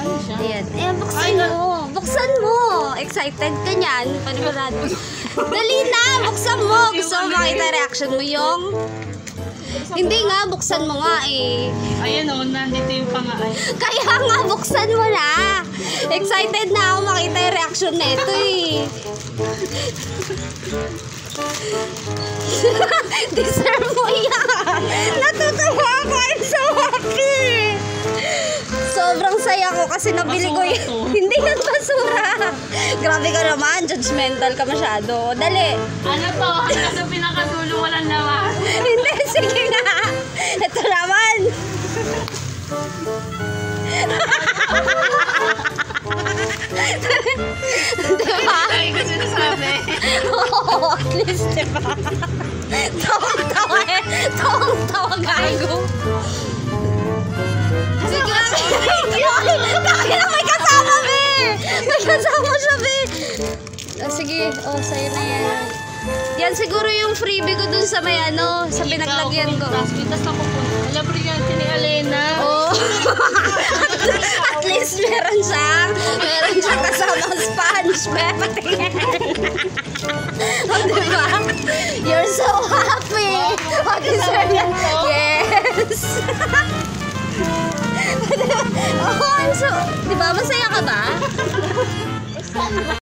Ano siya? Ayan. Ayan, buksan mo. Buksan mo. Excited ka niyan. Panigurado. Dali na, buksan mo. Gusto mo makita reaction mo yung... Hindi nga, buksan mo nga eh. Ayan o, nandito yung pangalan. Kaya nga, buksan mo na. Excited na ako makita yung reaction nito eh. Deserve mo yan. Natutuwa ako. I'm so happy. Sobrang saya ko kasi nabili ko yun. Hindi yan basura. Grabe ka naman. Judgmental ka masyado. Dali. Ano to? Hanggang sa pinakadulo walang laman. Hindi, sige nga. Ito naman. Diba? Ay, ko sinasabi. Oo, at least, diba? Tawang-tawa eh. Tawang-tawa, gago. Sige lang. Kaya na may kasama, be. May kasama siya, be. Sige, sa'yo na yan. Yan siguro yung freebie ko dun sa may sa pinaglagyan ko. Tapos na pupunta. Alam mo yan, ni Alena. Oh. At least meron siyang kasamang sponge, be. Patingin. Oh, diba? You're so happy. Oh, deserve yan. Yes. Oh, I'm so... Diba, masaya ka ba?